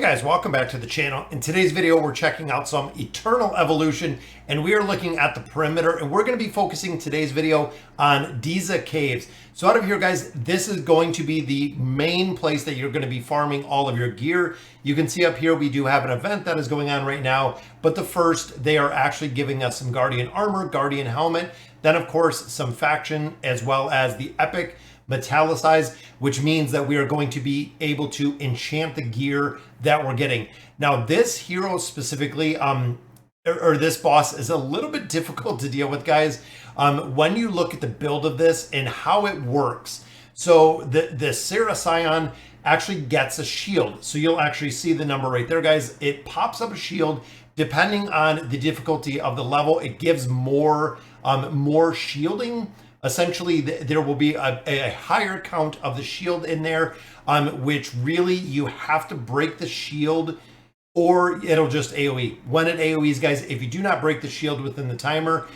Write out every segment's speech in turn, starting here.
guys, welcome back to the channel. In today's video, we're checking out some Eternal Evolution, and we are looking at the perimeter, and we're going to be focusing today's video on Deesa Caves. So out of here, guys, this is going to be the main place that you're going to be farming all of your gear. You can see up here, we do have an event that is going on right now, but the first, they are actually giving us some Guardian armor, Guardian helmet, then of course, some faction, as well as the epic metallicize, which means that we are going to be able to enchant the gear that we're getting. Now, this hero specifically, or this boss is a little bit difficult to deal with, guys, when you look at the build of this and how it works. So the Sera Sion actually gets a shield. So you'll actually see the number right there, guys. It pops up a shield. Depending on the difficulty of the level, it gives more shielding. Essentially, there will be a higher count of the shield in there, which really you have to break the shield or it'll just AoE. When it AoEs, guys, if you do not break the shield within the timer,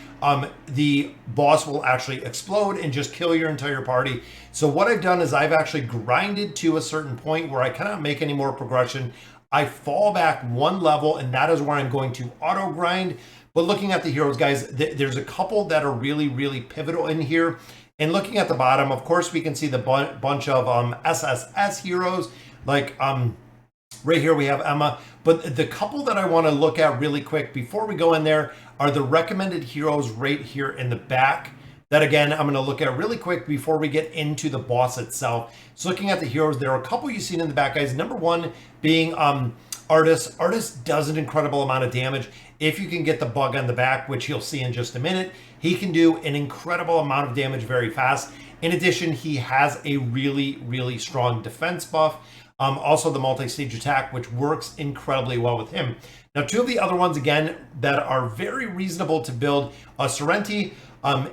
the boss will actually explode and just kill your entire party. So what I've done is I've actually grinded to a certain point where I cannot make any more progression. I fall back one level, and that is where I'm going to auto grind. But looking at the heroes, guys, there's a couple that are really, really pivotal in here. And looking at the bottom, of course, we can see the bunch of SSS heroes. Like right here, we have Emma. But the couple that I want to look at really quick before we go in there are the recommended heroes right here in the back. That, again, I'm going to look at really quick before we get into the boss itself. So looking at the heroes, there are a couple you've seen in the back, guys. Number one being Artis. Artis does an incredible amount of damage. If you can get the bug on the back, which you'll see in just a minute, he can do an incredible amount of damage very fast. In addition, he has a really, really strong defense buff. Also the multi-stage attack, which works incredibly well with him. Now, two of the other ones, again, that are very reasonable to build. Sorrenti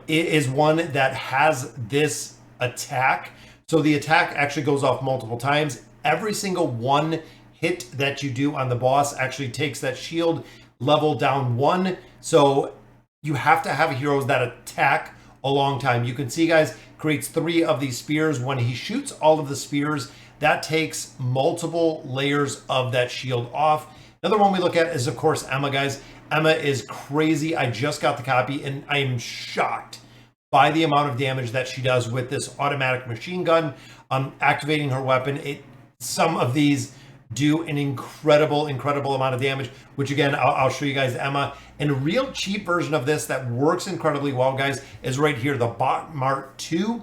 is one that has this attack. So the attack actually goes off multiple times. Every single one hit that you do on the boss actually takes that shield level down one. So you have to have heroes that attack a long time. You can see, guys, creates 3 of these spears. When he shoots all of the spears, that takes multiple layers of that shield off. Another one we look at is, of course, Emma, guys. Emma is crazy. I just got the copy, and I am shocked by the amount of damage that she does with this automatic machine gun. Activating her weapon, some of these do an incredible amount of damage, which again, I'll show you guys Emma. And a real cheap version of this that works incredibly well, guys, is right here, the Bot Mart 2.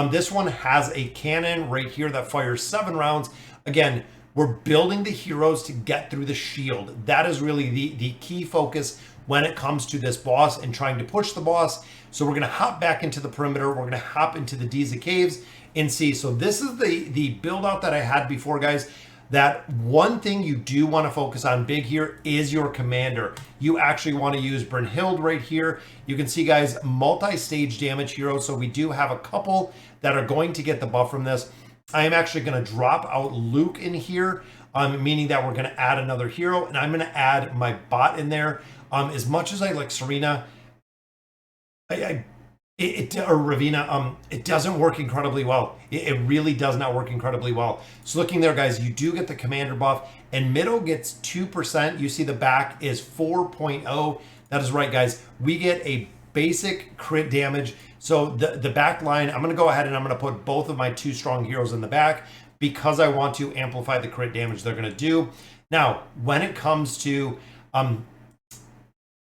This one has a cannon right here that fires 7 rounds. Again, we're building the heroes to get through the shield. That is really the key focus when it comes to this boss and trying to push the boss. So we're going to hop back into the perimeter. We're going to hop into the Deesa Caves and see. So this is the build out that I had before, guys. That one thing you do want to focus on big here is your commander. You actually want to use Brynhild right here. You can see, guys, multi-stage damage heroes. So we do have a couple that are going to get the buff from this. I am actually going to drop out Luke in here, meaning that we're going to add another hero, and I'm going to add my bot in there. As much as I like Serena, or Ravina, it doesn't work incredibly well. It really does not work incredibly well. So looking there, guys, you do get the commander buff, and middle gets 2%. You see the back is 4.0. That is right, guys. We get a basic crit damage. So the back line, I'm going to go ahead and I'm going to put both of my 2 strong heroes in the back because I want to amplify the crit damage they're going to do. Now, when it comes to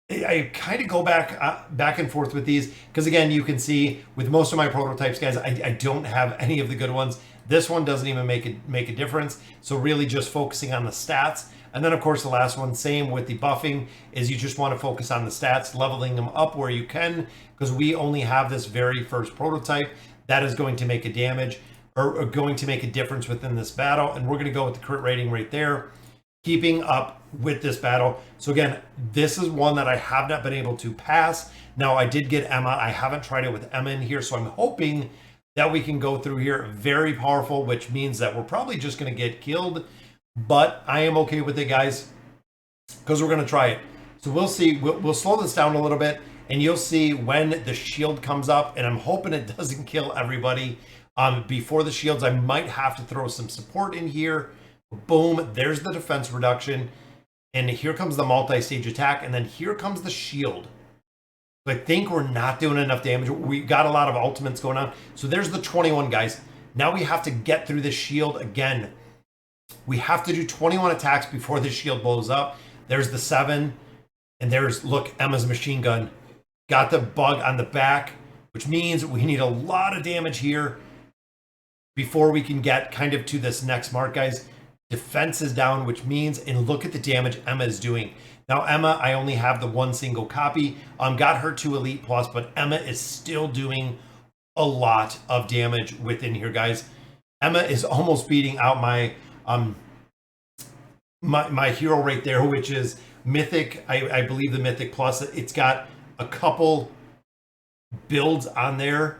I kind of go back and forth with these because, again, you can see with most of my prototypes, guys, I don't have any of the good ones. This one doesn't even make a difference. So really just focusing on the stats. And then, of course, the last one, same with the buffing, is you just want to focus on the stats, leveling them up where you can, because we only have this very first prototype that is going to make a damage or going to make a difference within this battle. And we're going to go with the crit rating right there, keeping up with this battle. So again, this is one that I have not been able to pass. Now, I did get Emma. I haven't tried it with Emma in here, so I'm hoping that we can go through here. Very powerful, which means that we're probably just going to get killed, but I am okay with it, guys, because we're going to try it. So we'll see. We'll slow this down a little bit, and you'll see when the shield comes up, and I'm hoping it doesn't kill everybody before the shields. I might have to throw some support in here Boom, there's the defense reduction. And here comes the multi-stage attack, and then here comes the shield. I think we're not doing enough damage. We got a lot of ultimates going on. So there's the 21, guys. Now we have to get through the shield again. We have to do 21 attacks before the shield blows up. There's the 7. And there's, look, Emma's machine gun. Got the bug on the back, which means we need a lot of damage here before we can get kind of to this next mark, guys. Defense is down, which means, and look at the damage Emma is doing. Now, Emma, I only have the one single copy. Got her to Elite Plus, but Emma is still doing a lot of damage within here, guys. Emma is almost beating out my my hero right there, which is Mythic. I believe the Mythic Plus. It's got a couple builds on there,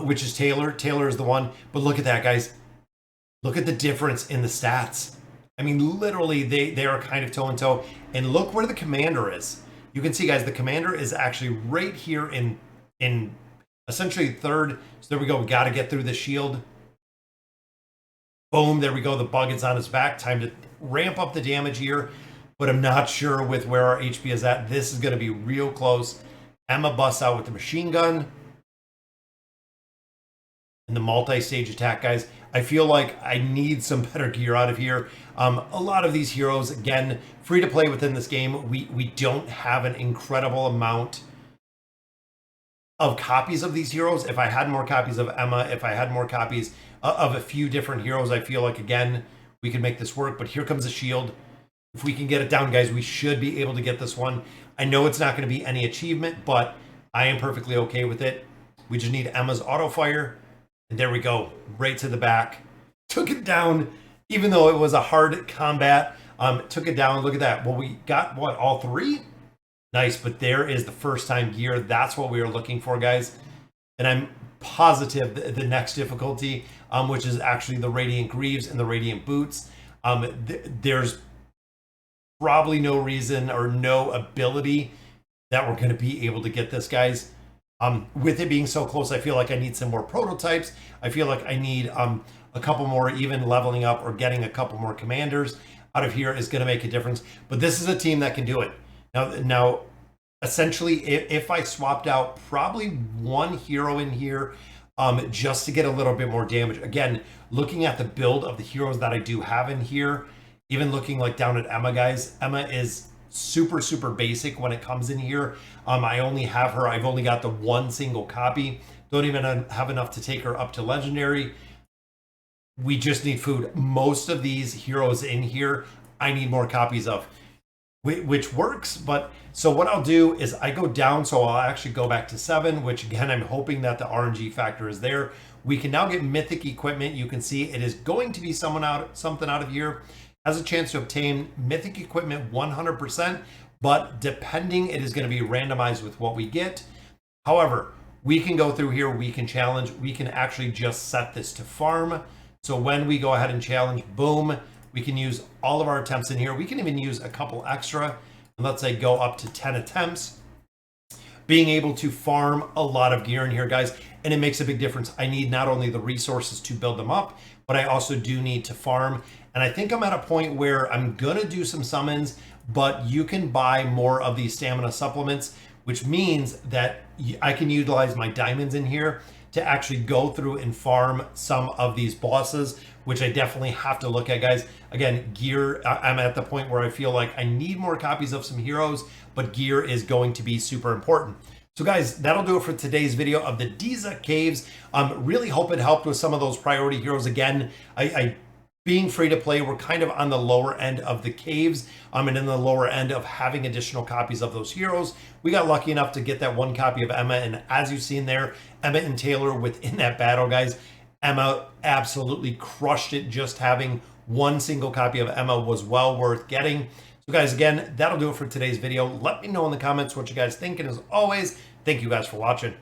which is Taylor. Taylor is the one. But look at that, guys. Look at the difference in the stats. I mean, literally, they are kind of toe-and-toe. And look where the commander is. You can see, guys, the commander is actually right here in essentially third. So there we go. We got to get through the shield. Boom, there we go. The bug is on his back. Time to ramp up the damage here. But I'm not sure with where our HP is at. This is going to be real close. Emma busts out with the machine gun. And the multi-stage attack, guys. I feel like I need some better gear out of here. A lot of these heroes, again, free to play within this game. We don't have an incredible amount of copies of these heroes. If I had more copies of Emma, if I had more copies of a few different heroes, I feel like, again, we could make this work. But here comes the shield. If we can get it down, guys, we should be able to get this one. I know it's not going to be any achievement, but I am perfectly okay with it. We just need Emma's auto fire. And there we go, right to the back. Took it down, even though it was a hard combat. Took it down. Look at that. Well, we got, what, all 3? Nice, but there is the first time gear. That's what we were looking for, guys. And I'm positive the next difficulty, which is actually the Radiant Greaves and the Radiant Boots. There's probably no reason or no ability that we're going to be able to get this, guys. With it being so close, I feel like I need some more prototypes. I feel like I need a couple more, even leveling up or getting a couple more commanders out of here is going to make a difference. But this is a team that can do it. Now, essentially, if I swapped out probably one hero in here just to get a little bit more damage. Again, looking at the build of the heroes that I do have in here, even looking like down at Emma, guys, Emma is super basic when it comes in here. I only have her, I've only got the one single copy. Don't even have enough to take her up to legendary. We just need food. Most of these heroes in here, I need more copies of, which works. But so what I'll do is I go down, so I'll actually go back to 7, which again, I'm hoping that the RNG factor is there. We can now get mythic equipment. You can see it is going to be something out of here. Has a chance to obtain mythic equipment 100%, but depending, it is going to be randomized with what we get. However, we can go through here, we can challenge, we can actually just set this to farm. So when we go ahead and challenge, boom, we can use all of our attempts in here. We can even use a couple extra, and let's say go up to 10 attempts. Being able to farm a lot of gear in here, guys, and it makes a big difference. I need not only the resources to build them up, but I also do need to farm. And I think I'm at a point where I'm going to do some summons, but you can buy more of these stamina supplements, which means that I can utilize my diamonds in here to actually go through and farm some of these bosses, which I definitely have to look at, guys. Again, gear, I'm at the point where I feel like I need more copies of some heroes, but gear is going to be super important. So guys, that'll do it for today's video of the Deesa Caves. Really hope it helped with some of those priority heroes. Again, being free to play, we're kind of on the lower end of the caves and in the lower end of having additional copies of those heroes. We got lucky enough to get that one copy of Emma, and as you've seen there, Emma and Taylor within that battle, guys. Emma absolutely crushed it. Just having one single copy of Emma was well worth getting. So guys, again, that'll do it for today's video. Let me know in the comments what you guys think, and as always, thank you guys for watching.